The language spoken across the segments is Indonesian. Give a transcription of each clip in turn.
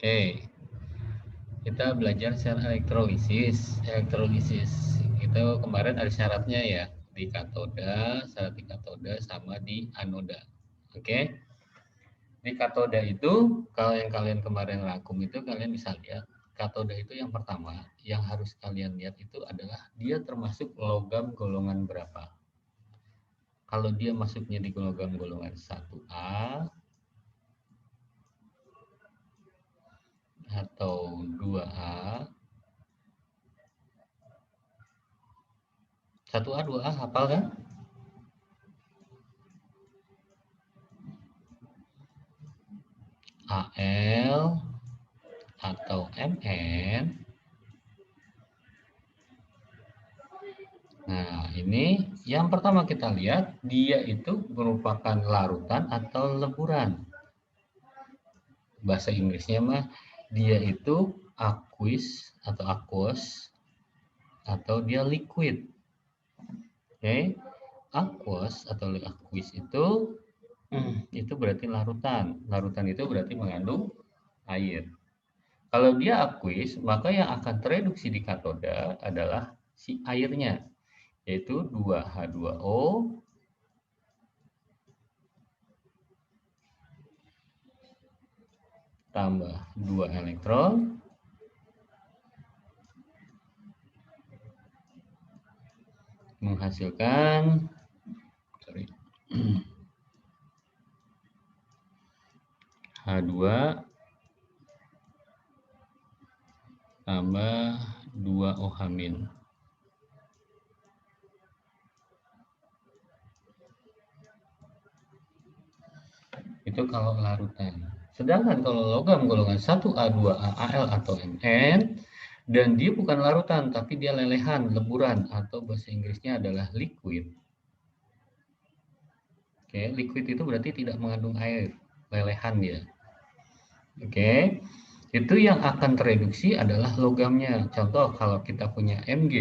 Oke, kita belajar sel elektrolisis. Elektrolisis itu kemarin ada syaratnya ya, di katoda, syarat di katoda sama di anoda. Oke, di katoda itu kalau yang kalian kemarin rangkum itu kalian bisa lihat katoda itu yang pertama yang harus kalian lihat itu adalah dia termasuk logam golongan berapa. Kalau dia masuknya di logam golongan 1A atau 2A, 1A 2A hafal kan? AL atau MN. Nah, ini yang pertama kita lihat dia itu merupakan larutan atau leburan. Bahasa Inggrisnya mah dia itu aqueous atau aqueous atau dia liquid. Oke. Aqueous atau aqueous itu berarti larutan. Larutan itu berarti mengandung air. Kalau dia aqueous, maka yang akan tereduksi di katoda adalah si airnya, yaitu 2H2O tambah 2 elektron menghasilkan H2 tambah 2OH-. Itu kalau larutan. Sedangkan kalau logam golongan 1A, 2A, AL atau MN, dan dia bukan larutan, tapi dia lelehan, leburan, atau bahasa Inggrisnya adalah liquid. Oke, liquid itu berarti tidak mengandung air, lelehan dia. Oke, itu yang akan tereduksi adalah logamnya. Contoh kalau kita punya Mg,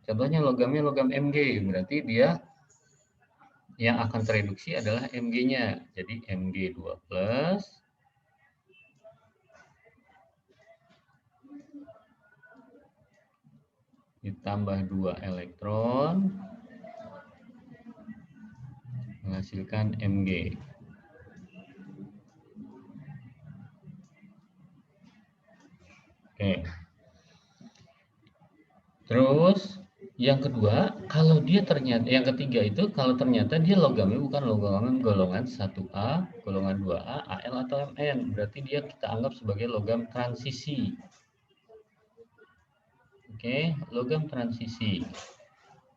contohnya logamnya logam Mg, berarti dia yang akan tereduksi adalah Mg-nya. Jadi Mg2+, ditambah 2 elektron, menghasilkan Mg. Oke. Terus yang kedua, kalau dia ternyata, yang ketiga itu kalau ternyata dia logamnya bukan logam golongan 1A, golongan 2A, AL atau MN, berarti dia kita anggap sebagai logam transisi. Oke, logam transisi.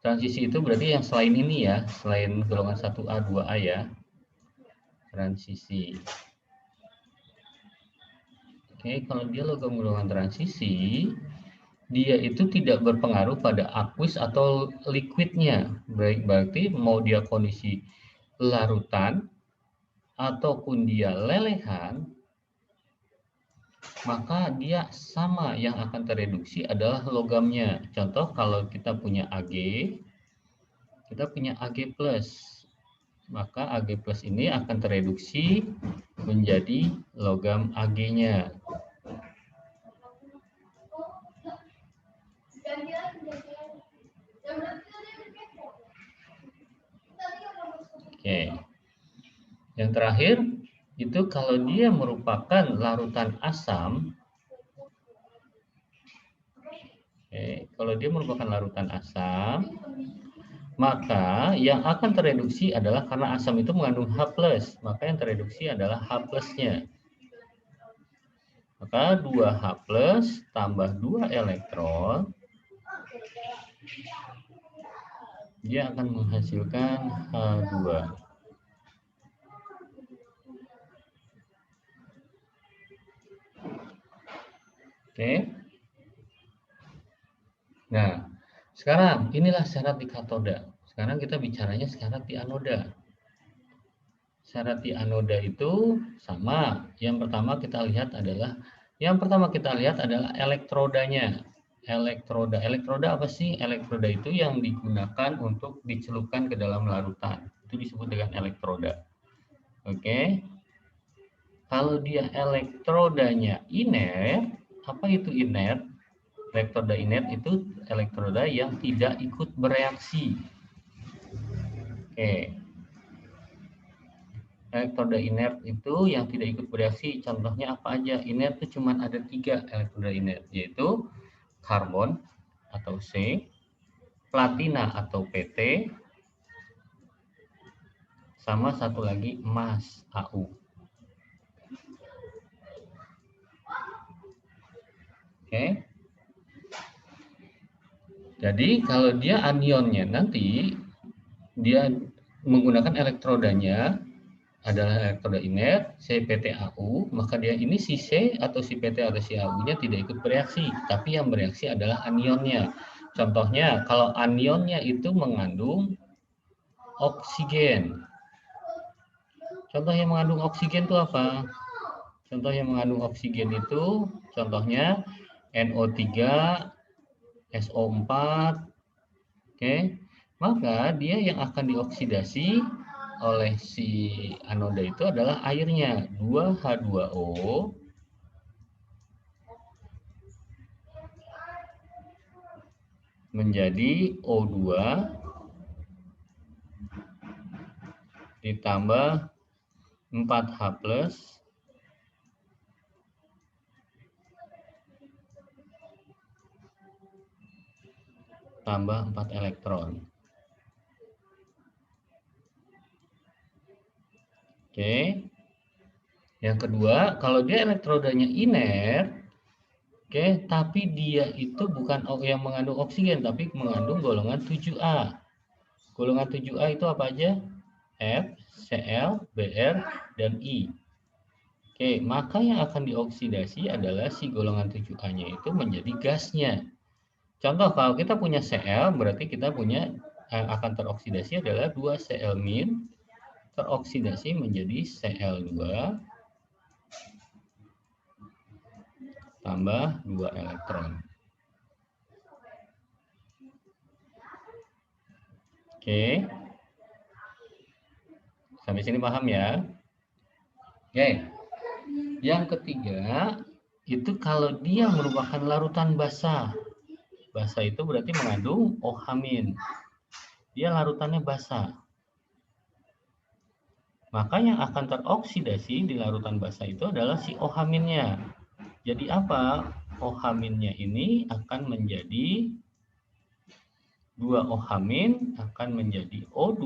Transisi itu berarti yang selain ini ya, selain golongan 1A, 2A ya. Transisi. Oke, kalau dia logam golongan transisi, dia itu tidak berpengaruh pada aqueous atau liquidnya. Berarti mau dia kondisi larutan ataupun dia lelehan, maka dia sama yang akan tereduksi adalah logamnya. Contoh kalau kita punya Ag, kita punya Ag+. Maka Ag+ ini akan tereduksi menjadi logam Ag-nya. Oke. Yang terakhir, itu kalau dia merupakan larutan asam, kalau dia merupakan larutan asam, maka yang akan tereduksi adalah karena asam itu mengandung H+, maka yang tereduksi adalah H+-nya. Maka 2H+ tambah 2 elektron, dia akan menghasilkan H2. Oke. Nah, sekarang inilah syarat di katoda. Sekarang kita bicaranya syarat di anoda. Syarat di anoda itu sama. Yang pertama kita lihat adalah elektrodanya. Elektroda apa sih? Elektroda itu yang digunakan untuk dicelupkan ke dalam larutan. Itu disebut dengan elektroda. Oke. Kalau dia elektrodanya inert, apa itu inert? Elektroda inert itu elektroda yang tidak ikut bereaksi. Oke. Elektroda inert itu yang tidak ikut bereaksi, contohnya apa aja? Inert itu cuma ada 3 elektroda inert, yaitu karbon atau C, platina atau PT, sama satu lagi emas AU. Oke. Jadi kalau dia anionnya nanti dia menggunakan elektrodanya adalah elektroda inert CPtAu, maka dia ini si C atau si PT atau si AU-nya tidak ikut bereaksi, tapi yang bereaksi adalah anionnya. Contohnya kalau anionnya itu mengandung oksigen. Contoh yang mengandung oksigen itu apa? Contoh yang mengandung oksigen itu contohnya NO3, SO4, oke. Maka dia yang akan dioksidasi oleh si anoda itu adalah airnya, 2H2O menjadi O2 ditambah 4H plus tambah 4 elektron. Oke. Yang kedua, kalau dia elektrodanya inert, oke, tapi dia itu bukan yang mengandung oksigen, tapi mengandung golongan 7A. Golongan 7A itu apa aja? F, Cl, Br, dan I. Oke, maka yang akan dioksidasi adalah si golongan 7A-nya itu menjadi gasnya. Contoh, kalau kita punya Cl, berarti kita punya yang akan teroksidasi adalah 2Cl- teroksidasi menjadi Cl2 tambah 2 elektron. Oke. Sampai sini paham ya? Oke. Yang ketiga, itu kalau dia merupakan larutan basa. Basa itu berarti mengandung OH-. Dia larutannya basa. Maka yang akan teroksidasi di larutan basa itu adalah si OH-nya. Jadi apa? OH-nya ini akan menjadi 2 OH- akan menjadi O2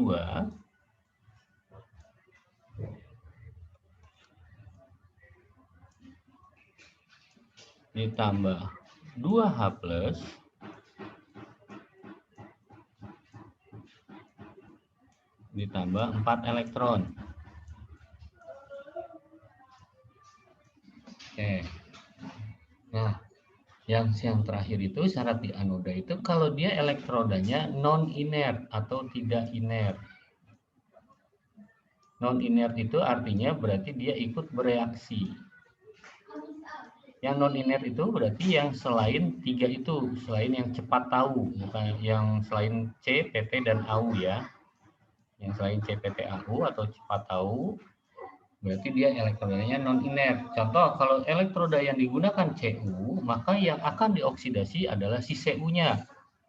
ditambah 2H plus ditambah 4 elektron. Oke. Nah, yang terakhir itu syarat di anoda itu kalau dia elektrodanya non inert atau tidak inert. Non inert itu artinya berarti dia ikut bereaksi. Yang non inert itu berarti yang selain 3 itu, selain yang cepat tahu, bukan yang selain C, PT, dan AU ya. Yang selain C, PT, AU atau cepat tahu, berarti dia elektrodanya non inert. Contoh, kalau elektroda yang digunakan Cu, maka yang akan dioksidasi adalah si Cu-nya.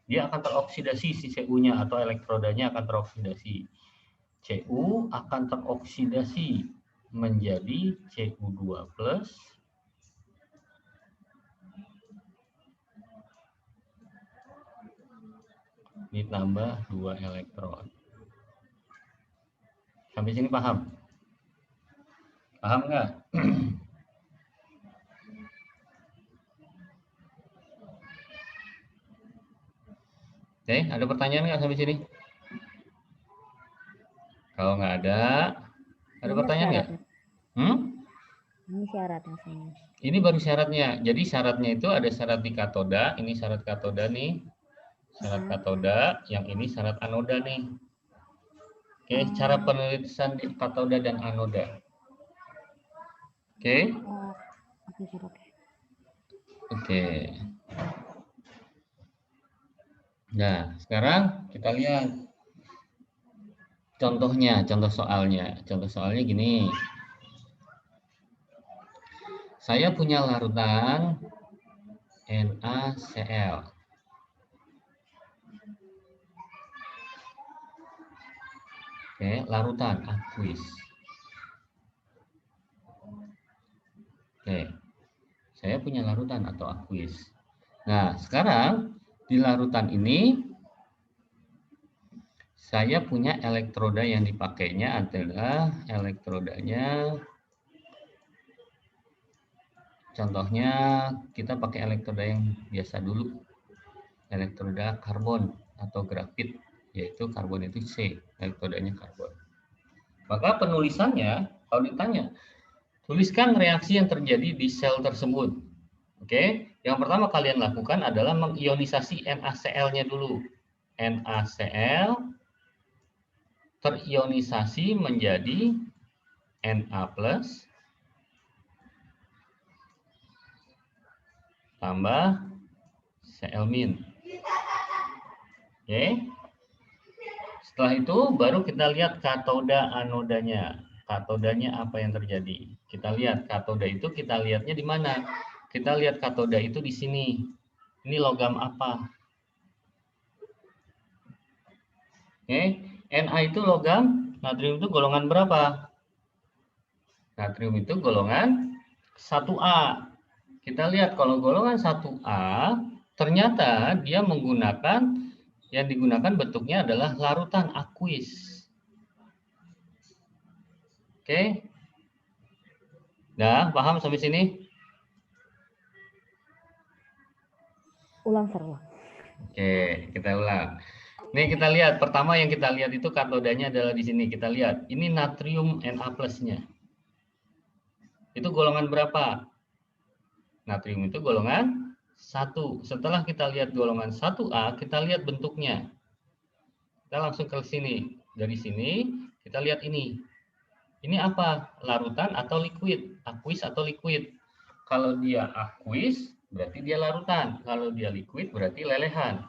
Dia akan teroksidasi si Cu-nya atau elektrodanya akan teroksidasi. Cu akan teroksidasi menjadi Cu2 plus ditambah 2 elektron. Sampai sini paham? Paham nggak? Oke, ada pertanyaan nggak sampai sini? Kalau nggak ada pertanyaan nggak? Ini syaratnya semua. Ini baru syaratnya. Jadi syaratnya itu ada syarat di katoda. Ini syarat katoda nih. Syarat katoda. Yang ini syarat anoda nih. Oke, cara penulisan di katoda dan anoda. Oke. Oke. Nah, sekarang kita lihat contohnya, contoh soalnya. Contoh soalnya gini. Saya punya larutan NaCl. Oke, larutan aqueous. Oke, saya punya larutan atau aqueous. Nah, sekarang di larutan ini saya punya elektroda yang dipakainya adalah elektrodanya, contohnya kita pakai elektroda yang biasa dulu, elektroda karbon atau grafit, yaitu karbon itu C, elektrodanya karbon. Maka penulisannya, kalau ditanya, tuliskan reaksi yang terjadi di sel tersebut. Oke, yang pertama kalian lakukan adalah mengionisasi NaCl-nya dulu. NaCl terionisasi menjadi Na+ tambah Cl-. Oke. Setelah itu baru kita lihat katoda anodanya. Katodanya apa yang terjadi? Kita lihat katoda itu, kita lihatnya di mana? Kita lihat katoda itu di sini. Ini logam apa? Oke, Na itu logam, natrium itu golongan berapa? Natrium itu golongan 1A. Kita lihat kalau golongan 1A, ternyata dia menggunakan, yang digunakan bentuknya adalah larutan aqueous. Oke. Nah, paham sampai sini? Ulang, Sir. Oke, kita ulang. Nih kita lihat, pertama yang kita lihat itu katodanya adalah di sini. Kita lihat, ini natrium Na+-nya. Itu golongan berapa? Natrium itu golongan 1. Setelah kita lihat golongan 1A, kita lihat bentuknya. Kita langsung ke sini. Dari sini, kita lihat ini. Ini apa? Larutan atau liquid? Aqueous atau liquid? Kalau dia aqueous, berarti dia larutan. Kalau dia liquid, berarti lelehan.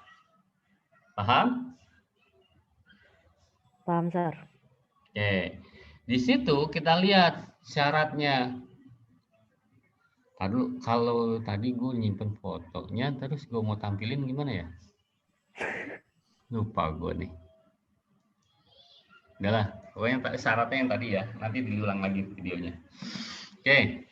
Paham? Paham, Sir. Oke. Di situ kita lihat syaratnya. Aduh, kalau tadi gue nyimpen fotonya, terus gue mau tampilin gimana ya? Lupa gue nih. Udahlah, pokoknya syaratnya yang tadi ya. Nanti diulang lagi videonya. Oke.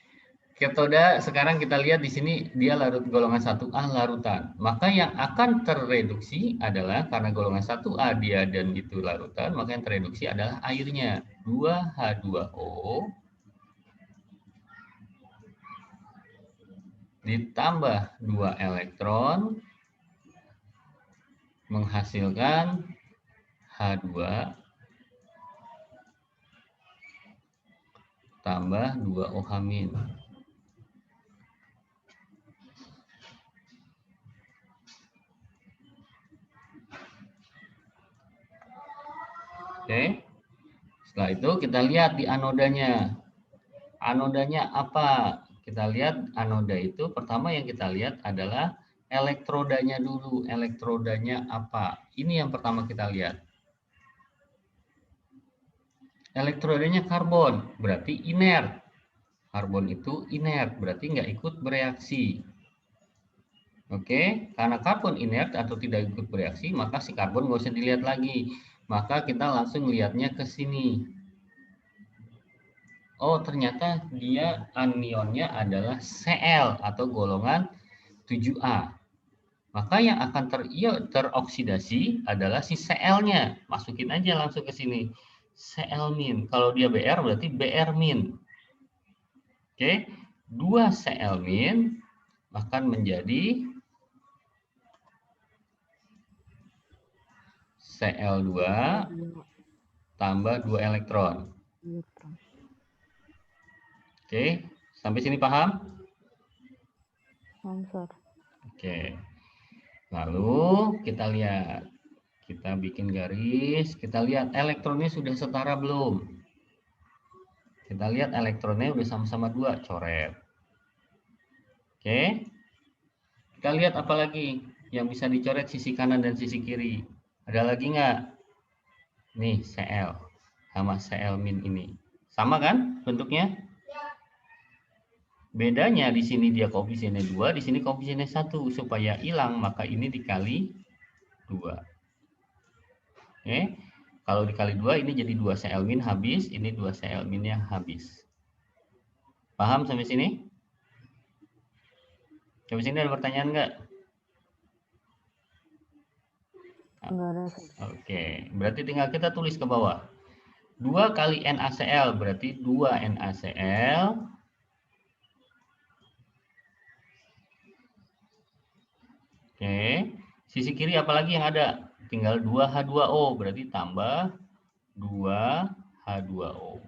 Ketoda sekarang kita lihat di sini dia larut golongan 1A larutan. Maka yang akan tereduksi adalah karena golongan 1A dia dan itu larutan, maka yang tereduksi adalah airnya. 2H2O ditambah 2 elektron menghasilkan H2 tambah 2 OH-. Oke. Setelah itu kita lihat di anodanya. Anodanya apa? Kita lihat anoda itu pertama yang kita lihat adalah elektrodanya dulu. Elektrodanya apa? Ini yang pertama kita lihat. Elektrodanya karbon, berarti inert. Karbon itu inert, berarti nggak ikut bereaksi. Oke, karena karbon inert atau tidak ikut bereaksi, maka si karbon nggak usah dilihat lagi. Maka kita langsung lihatnya ke sini. Oh, ternyata dia anionnya adalah Cl atau golongan 7A. Maka yang akan teroksidasi adalah si Cl-nya. Masukin aja langsung ke sini. Cl-. Kalau dia Br berarti Br-. Oke, 2 Cl- akan menjadi Cl2 tambah 2 elektron. Oke, sampai sini paham? Paham, Sir. Oke. Lalu kita lihat. Kita bikin garis, kita lihat elektronnya sudah setara belum? Kita lihat elektronnya udah sama-sama 2, coret. Oke. Kita lihat apa lagi yang bisa dicoret sisi kanan dan sisi kiri. Ada lagi nggak? Nih, Cl sama Cl- ini. Sama kan bentuknya? Bedanya di sini dia koefisiennya 2, di sini koefisiennya 1. Supaya hilang, maka ini dikali 2. Oke. Kalau dikali 2, ini jadi 2 Cl min habis, ini 2 Cl minnya habis. Paham sampai sini? Sampai sini ada pertanyaan nggak? Enggak ada. Oke, berarti tinggal kita tulis ke bawah. 2 kali NaCl berarti 2 NaCl. Oke, sisi kiri apalagi yang ada? Tinggal 2H2O, berarti tambah 2H2O.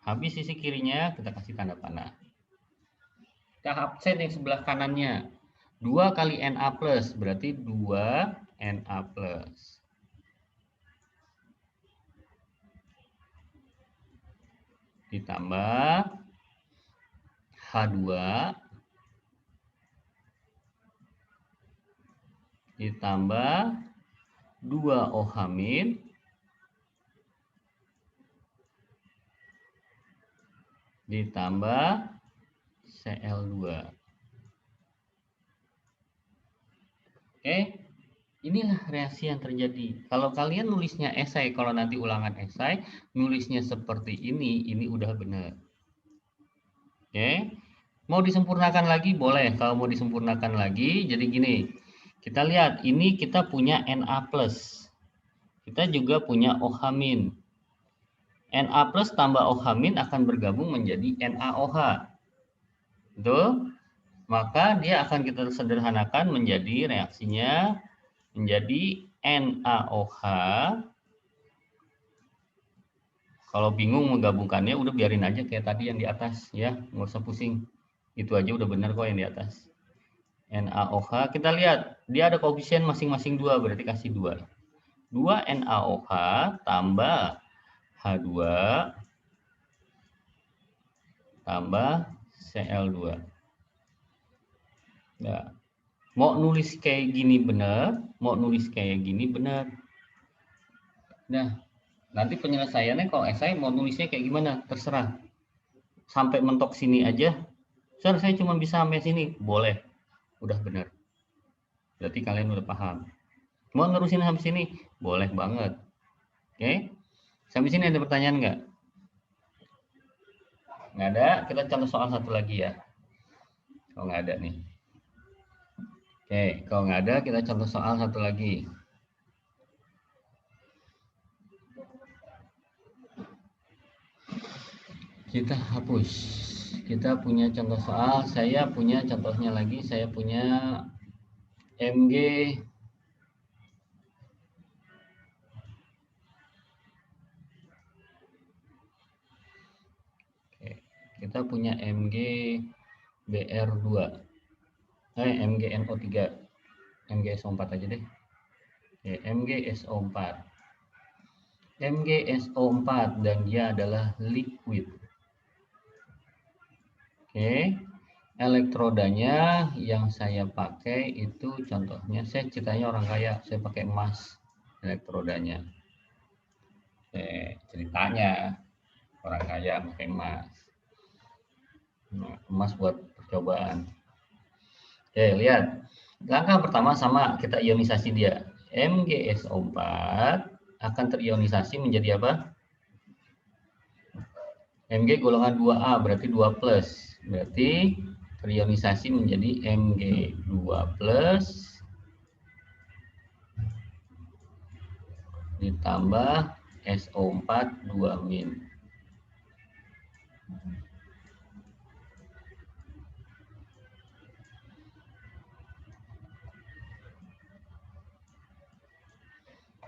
Habis sisi kirinya, kita kasih tanda panah. Kita absen yang sebelah kanannya. 2 kali Na plus, berarti 2 Na plus. Ditambah H2 ditambah 2OH min ditambah Cl2. Oke, inilah reaksi yang terjadi. Kalau kalian nulisnya esai, kalau nanti ulangan esai, nulisnya seperti ini udah benar. Oke, mau disempurnakan lagi boleh. Kalau mau disempurnakan lagi, jadi gini. Kita lihat, ini kita punya Na+. Kita juga punya OH-. Na plus tambah OH- akan bergabung menjadi NaOH. Betul? Maka dia akan kita sederhanakan menjadi reaksinya menjadi NaOH. Kalau bingung menggabungkannya, udah biarin aja kayak tadi yang di atas ya, nggak usah pusing. Itu aja udah benar kok yang di atas. NaOH, kita lihat dia ada koefisien masing-masing 2, berarti kasih 2. 2 NaOH tambah H2 tambah Cl2. Nah, mau nulis kayak gini benar, mau nulis kayak gini benar. Nah, nanti penyelesaiannya kalau esai mau nulisnya kayak gimana, terserah. Sampai mentok sini aja, Sir, saya cuma bisa sampai sini, boleh. Udah benar. Berarti kalian udah paham. Mau nerusin sampai sini, boleh banget. Oke? Sampai sini ada pertanyaan nggak? Nggak ada, kita contoh soal satu lagi ya. Kalau nggak ada nih. Oke, kalau nggak ada, kita contoh soal satu lagi. Kita hapus. Kita punya contoh soal, saya punya contohnya lagi, saya punya Mg kita punya Mg Br2 Mg NO3 Mg SO4 aja deh. Mg SO4 Mg SO4 dan dia adalah liquid. Oke, elektrodanya yang saya pakai itu contohnya, saya ceritanya orang kaya, saya pakai emas elektrodanya. Ceritanya orang kaya pakai emas. Nah, emas buat percobaan. Oke, lihat. Langkah pertama sama, kita ionisasi dia. MgSO4 akan terionisasi menjadi apa? Mg golongan 2A, berarti 2 plus. Berarti terionisasi menjadi Mg2 plus ditambah SO4 2 min.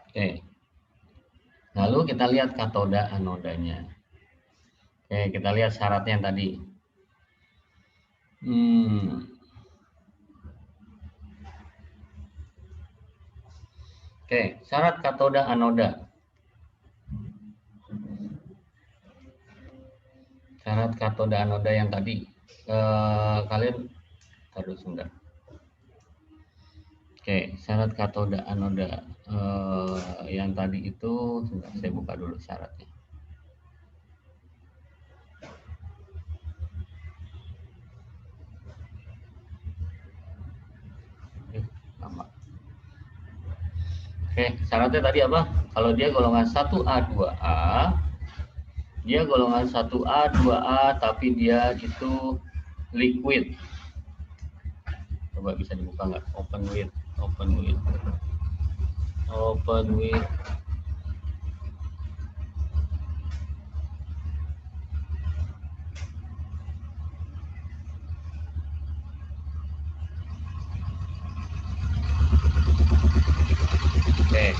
Oke. Lalu kita lihat katoda anodanya. Oke, kita lihat syaratnya yang tadi. Oke, syarat katoda anoda. Syarat katoda anoda yang tadi. Kalian taruh sebentar. Oke, syarat katoda anoda yang tadi itu, sebentar, saya buka dulu syaratnya. Oke, syaratnya tadi apa? Kalau dia golongan 1A2A, dia golongan 1A2A tapi dia itu liquid. Coba bisa dibuka nggak? Open with. Oke,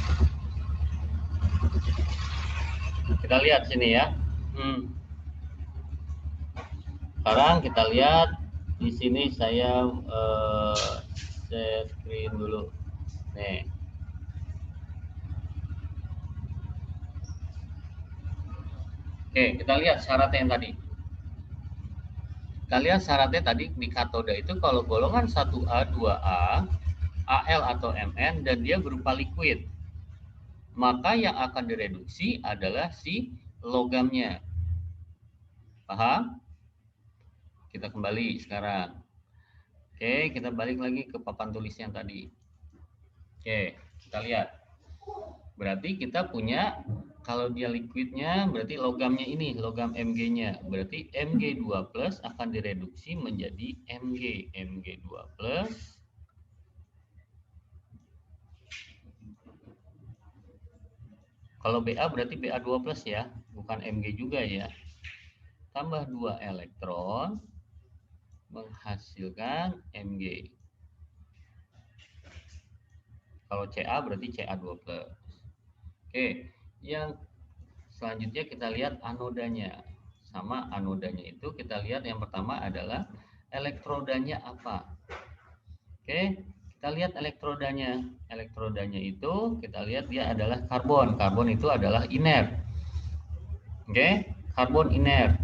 kita lihat sini ya. Sekarang kita lihat di sini saya share screen dulu. Nih. Oke, kita lihat syaratnya yang tadi. Kita lihat syaratnya tadi di katoda itu kalau golongan 1A, 2A, Al atau Mn dan dia berupa liquid, maka yang akan direduksi adalah si logamnya. Paham? Kita kembali sekarang. Oke, kita balik lagi ke papan tulis yang tadi. Oke, kita lihat. Berarti kita punya, kalau dia liquidnya, berarti logamnya ini, logam Mg-nya. Berarti Mg2 plus akan direduksi menjadi Mg. Mg2 plus kalau Ba berarti Ba2 plus ya, bukan Mg juga ya. Tambah 2 elektron menghasilkan Mg. Kalau Ca berarti Ca2 plus. Oke, yang selanjutnya kita lihat anodanya. Sama anodanya itu kita lihat yang pertama adalah elektrodanya apa. Oke, kita lihat elektrodanya. Elektrodanya itu kita lihat dia adalah karbon. Karbon itu adalah inert. Oke, karbon inert.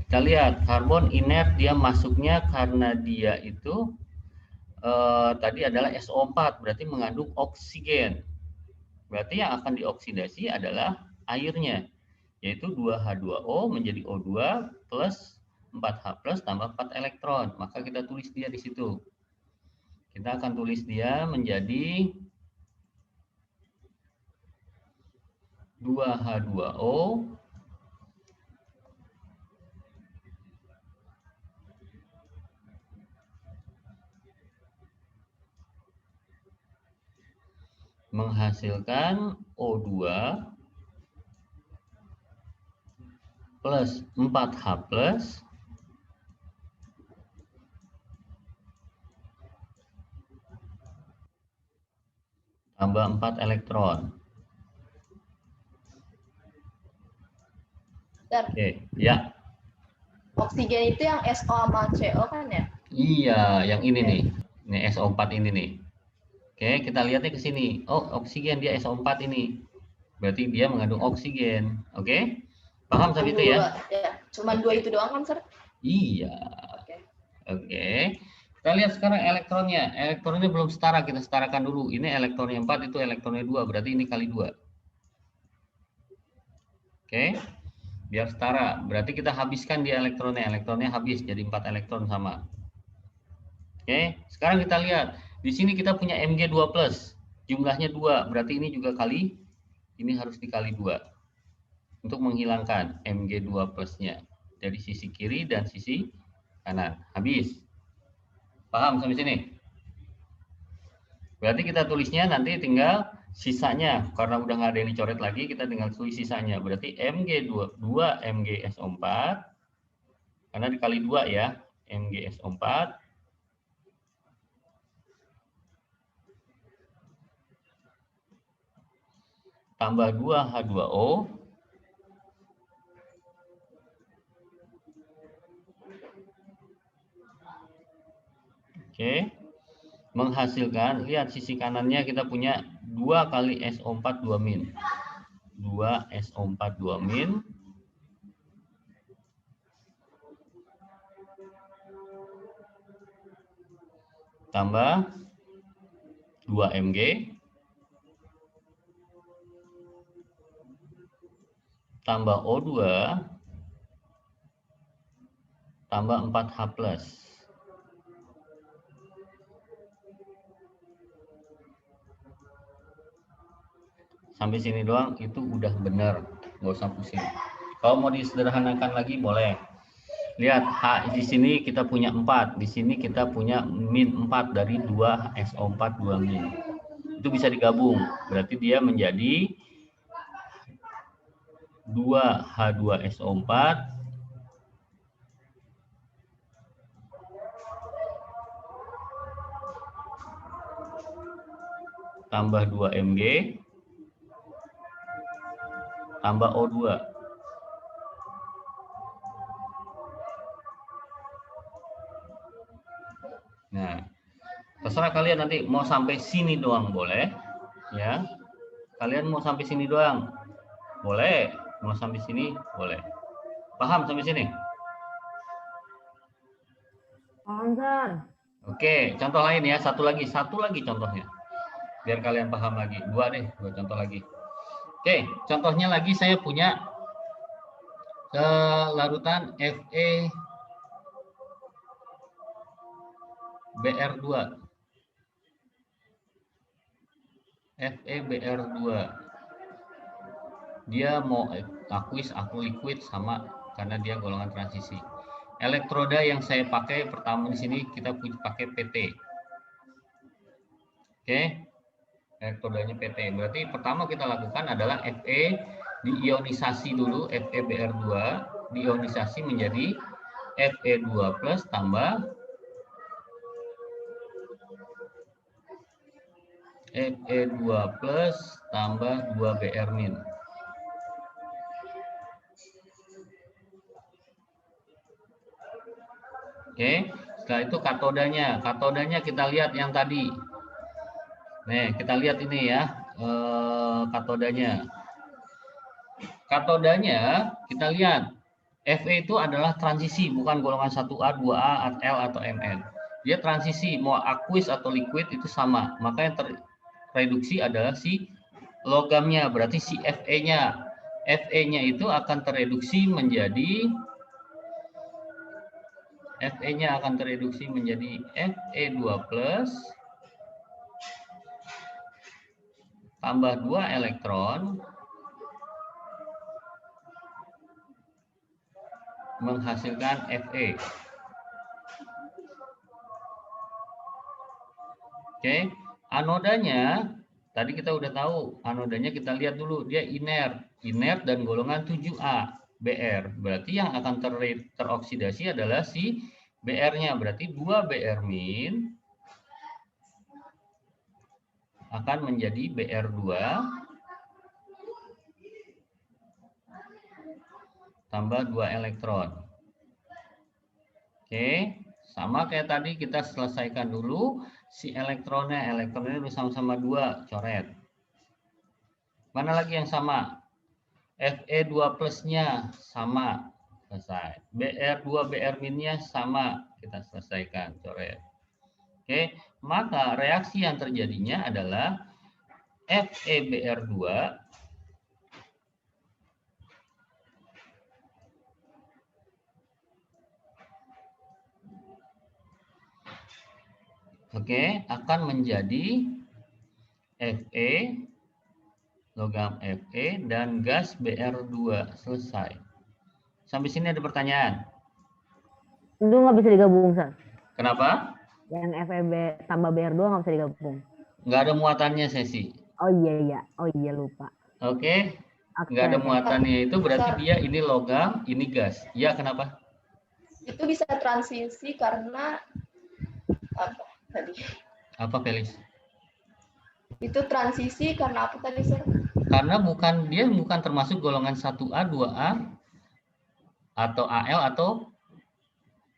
Kita lihat karbon inert dia masuknya karena dia itu tadi adalah SO4, berarti mengandung oksigen. Berarti yang akan dioksidasi adalah airnya, yaitu 2H2O menjadi O2 plus 4H plus tambah 4 elektron. Maka kita tulis dia di situ. Kita akan tulis dia menjadi 2H2O menghasilkan O2 plus 4H plus tambah 4 elektron. Oke, ya. Oksigen itu yang SO sama CO kan ya? Iya, yang ini nih. Ini SO4 ini nih. Oke, kita lihatnya ke sini. Oh, oksigen dia SO4 ini. Berarti dia mengandung oksigen. Oke? Paham sampai itu ya? Ya, cuman dua itu doang kan, Sir? Iya. Oke. Kita lihat sekarang elektronnya. Elektronnya belum setara, kita setarakan dulu. Ini elektronnya 4, itu elektronnya 2, berarti ini kali 2. Oke. Biar setara. Berarti kita habiskan dia elektronnya. Elektronnya habis, jadi 4 elektron sama. Oke. Sekarang kita lihat. Di sini kita punya Mg2+. Jumlahnya 2, berarti ini juga kali, ini harus dikali 2. Untuk menghilangkan Mg2 plusnya dari sisi kiri dan sisi kanan. Habis. Paham sampai sini? Berarti kita tulisnya nanti tinggal sisanya. Karena udah nggak ada yang dicoret lagi, kita tinggal tulis sisanya. Berarti Mg2, 2 MgSO4. Karena dikali 2 ya. MgSO4 tambah 2H2O oke, menghasilkan, lihat sisi kanannya kita punya 2 kali SO4 2 min. 2 SO4 2 min tambah 2 Mg tambah O2 tambah 4H plus. Sampai sini doang itu udah benar, nggak usah pusing. Kalau mau disederhanakan lagi boleh. Lihat H di sini kita punya 4, di sini kita punya min 4 dari 2 SO4 2 min. Itu bisa digabung, berarti dia menjadi 2 H2SO4 tambah 2 Mg tambah O2. Nah, terserah kalian nanti mau sampai sini doang boleh, ya. Kalian mau sampai sini doang boleh, mau sampai sini boleh. Paham sampai sini? Paham, Sir. Oke, contoh lain ya, satu lagi contohnya. Biar kalian paham lagi. Dua contoh lagi. Oke, contohnya lagi saya punya larutan Fe BR2. FeBr2. Dia mau aqueous, aku liquid sama karena dia golongan transisi. Elektroda yang saya pakai pertama di sini kita pakai PT. Oke. Elektrodanya PT. Berarti pertama kita lakukan adalah Fe diionisasi dulu, FeBr2 diionisasi menjadi Fe2+ tambah Fe2+ tambah 2Br min. Oke, setelah itu katodanya. Katodanya kita lihat yang tadi. Nih, kita lihat ini ya, katodanya. Katodanya kita lihat, Fe itu adalah transisi, bukan golongan 1A, 2A, L, atau Mn. Dia transisi, mau aqueous atau liquid itu sama. Maka yang terreduksi adalah si logamnya, berarti si Fe-nya. Fe-nya itu akan tereduksi menjadi Fe-nya akan tereduksi menjadi Fe2+ tambah 2 elektron menghasilkan Fe. Oke, anodanya tadi kita udah tahu, anodanya kita lihat dulu, dia inert dan golongan 7A, Br. Berarti yang akan teroksidasi adalah si Br-nya, berarti 2Br min akan menjadi Br2 tambah 2 elektron. Oke, sama kayak tadi kita selesaikan dulu si elektronnya. Elektronnya bersama-sama 2, coret. Mana lagi yang sama? Fe2+-nya sama, selesai. Br2 Br min-nya sama, kita selesaikan, coret. Oke, maka reaksi yang terjadinya adalah FeBr2 akan menjadi Fe, logam Fe, dan gas Br2. Selesai. Sampai sini ada pertanyaan? Itu nggak bisa digabung, Sir. Kenapa? Yang FeB tambah BR2 nggak bisa digabung. Nggak ada muatannya, Sesi. Oh iya. Oh iya, lupa. Oke. Nggak ada muatannya, itu berarti dia ini logam, ini gas. Ya, kenapa? Itu bisa transisi karena apa tadi? Apa, Felis? Itu transisi karena apa tadi, Sir? Karena dia bukan termasuk golongan 1A, 2A, atau AL, atau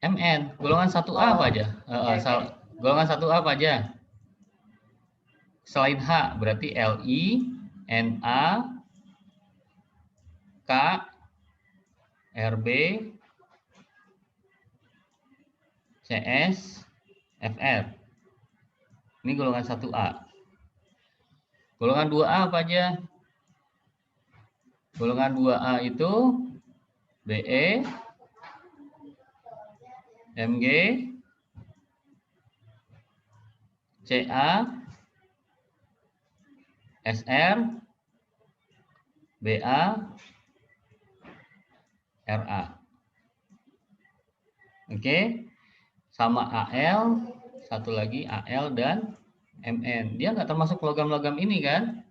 MN. Golongan 1A apa aja? Golongan 1A apa aja? Selain H, berarti Li, Na, K, Rb, CS, Fr. Ini golongan 1A. Golongan 2A apa aja? Golongan 2A itu Be, Mg, Ca, Sr, BA, RA. Oke, sama AL, satu lagi AL dan MN. Dia nggak termasuk logam-logam ini kan,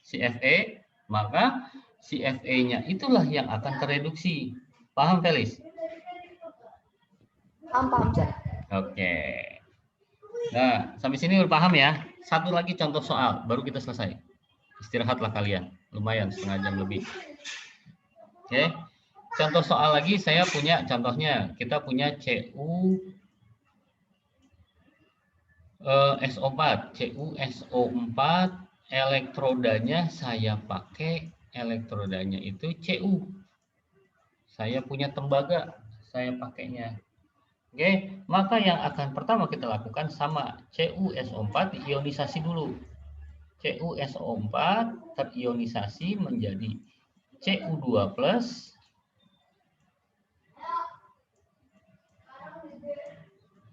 si Fe, maka si Fe-nya itulah yang akan tereduksi. Paham, Felis? Paham, Sir. Oke. Nah, sampai sini udah paham ya? Satu lagi contoh soal, baru kita selesai. Istirahatlah kalian, lumayan setengah jam lebih. Oke, contoh soal lagi saya punya contohnya. Kita punya CU SO4, CU SO4, elektrodanya saya pakai elektrodanya itu CU. Saya punya tembaga, saya pakainya. Oke, maka yang akan pertama kita lakukan sama CuSO4 diionisasi dulu. CuSO4 terionisasi menjadi Cu2+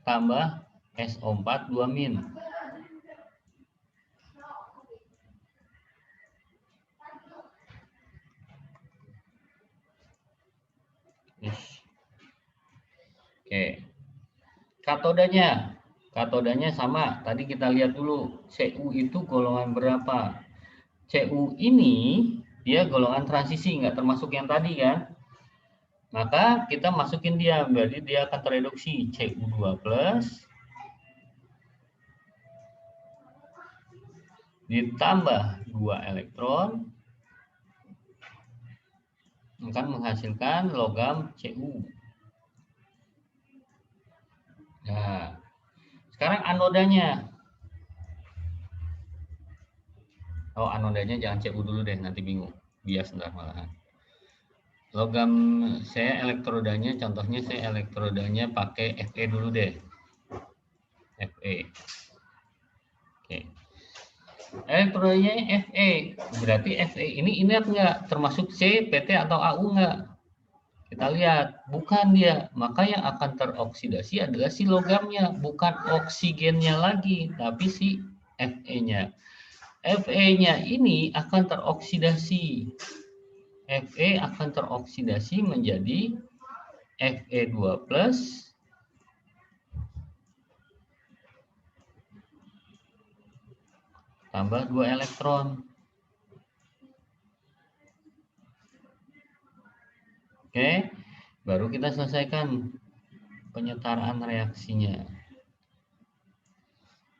tambah SO4 2-. Oke. Katodanya sama. Tadi kita lihat dulu Cu itu golongan berapa. Cu ini dia golongan transisi, nggak termasuk yang tadi kan. Maka kita masukin dia, berarti dia akan tereduksi Cu2+ ditambah 2 elektron akan menghasilkan logam Cu. Nah, sekarang anodanya. Oh, anodanya jangan Cu dulu deh, nanti bingung. Bias ntar malahan. Logam saya elektrodanya, contohnya saya elektrodanya pakai Fe dulu deh. Fe. Oke. Elektrodanya Fe. Berarti Fe ini inert nggak? Termasuk C, PT, atau AU nggak? Kita lihat, bukan dia. Maka yang akan teroksidasi adalah si logamnya, bukan oksigennya lagi, tapi si Fe-nya. Fe-nya ini akan teroksidasi. Fe akan teroksidasi menjadi Fe2+ tambah 2 elektron. Oke, baru kita selesaikan penyetaraan reaksinya.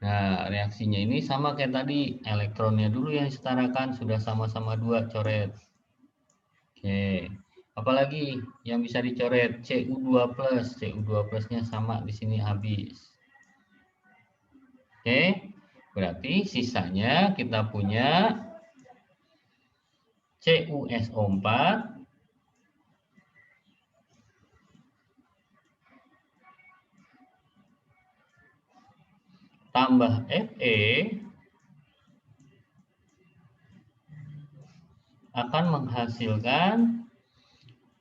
Nah, reaksinya ini sama kayak tadi, elektronnya dulu yang disetarakan, sudah sama-sama 2 coret. Oke, apalagi yang bisa dicoret? Cu2+, Cu2+-nya sama di sini habis. Oke, berarti sisanya kita punya CuSO4 tambah Fe akan menghasilkan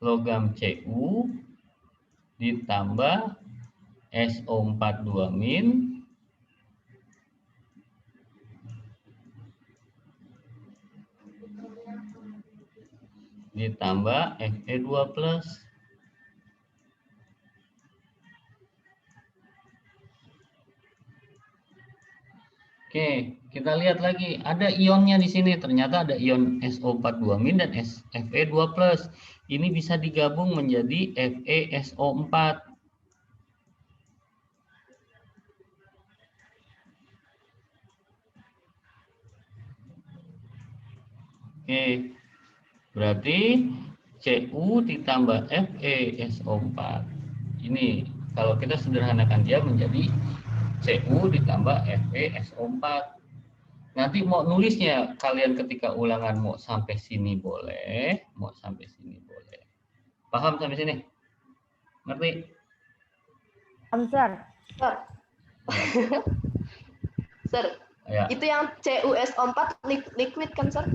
logam Cu ditambah SO4 2- ditambah Fe2+. Oke, kita lihat lagi. Ada ionnya di sini. Ternyata ada ion SO4 2- dan Fe2+. Ini bisa digabung menjadi FeSO4. Oke, berarti Cu ditambah FeSO4. Ini kalau kita sederhanakan dia menjadi Cu ditambah FeSO4. Nanti mau nulisnya kalian ketika ulangan mau sampai sini boleh, mau sampai sini boleh. Paham sampai sini? Ngerti? Paham, Sir. Sir. Sir, Ya. itu yang CuSO4 liquid kan, Sir?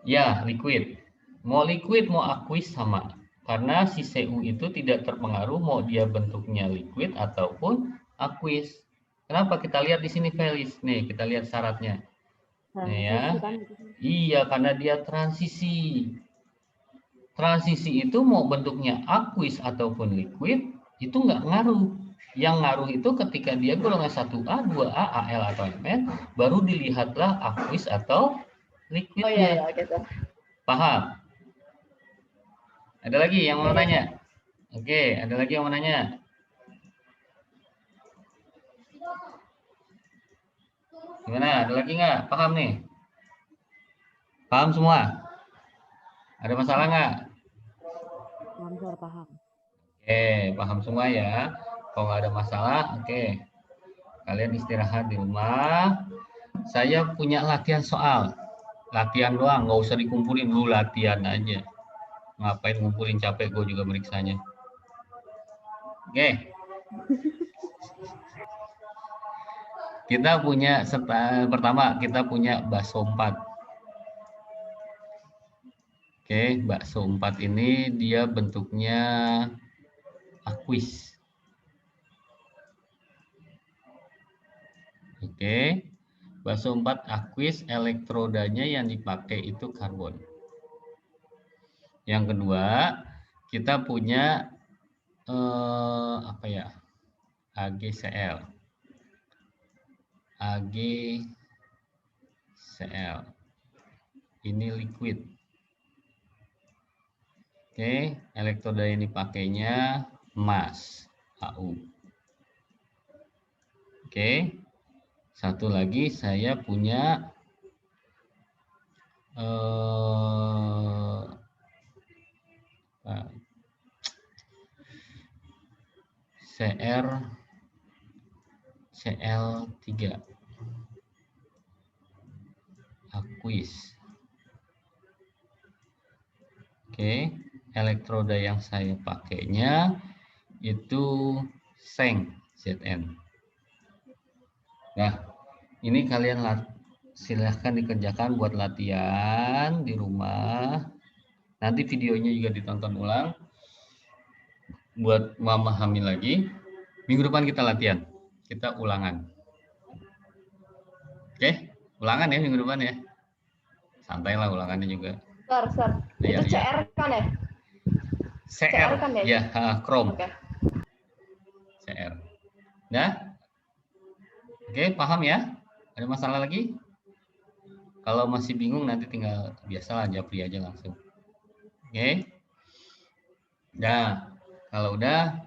Ya, liquid. Mau liquid mau aqueous sama. Karena si Cu itu tidak terpengaruh mau dia bentuknya liquid ataupun aqueous. Kenapa? Kita lihat di sini, Felis. Nih, kita lihat syaratnya. Ya. Transisi kan gitu. Iya, karena dia transisi. Transisi itu mau bentuknya aqueous ataupun liquid, itu nggak ngaruh. Yang ngaruh itu ketika dia golongan 1A, 2A, Al atau Mn, baru dilihatlah aqueous atau Oh iya, liquidnya. iya, gitu. Paham? Ada lagi yang mau Oke. nanya? Oke, ada lagi yang mau nanya? Gimana? Ada lagi nggak? Paham nih? Paham semua? Ada masalah nggak? Paham, Sir, paham. Oke, paham semua ya. Kalau nggak ada masalah, oke. Kalian istirahat di rumah. Saya punya latihan soal. Latihan doang, nggak usah dikumpulin. Lu latihan aja. Ngapain ngumpulin, capek gue juga meriksanya. Oke. Kita punya, pertama kita punya bakso 4. Oke, bakso 4 ini dia bentuknya aqueous. Oke, bakso 4 aqueous, elektrodanya yang dipakai itu karbon. Yang kedua, kita punya apa ya? AgCl. AgCl. Ini liquid. Oke, elektroda yang dipakainya emas, Au. Oke. Satu lagi saya punya CL3 aqueous. Oke, elektroda yang saya pakainya itu Seng Zn. Nah, ini kalian silahkan dikerjakan buat latihan di rumah. Nanti videonya juga ditonton ulang buat memahami lagi. Minggu depan kita latihan, kita ulangan. Oke, ulangan ya minggu depan ya. Santai lah ulangannya juga. Sir. Ya, Itu ya. CR kan ya? CR kan ya? Ya, Chrome. Oke. CR. Nah, oke, paham ya? Ada masalah lagi? Kalau masih bingung nanti tinggal biasalah japri aja langsung. Oke. Nah, kalau udah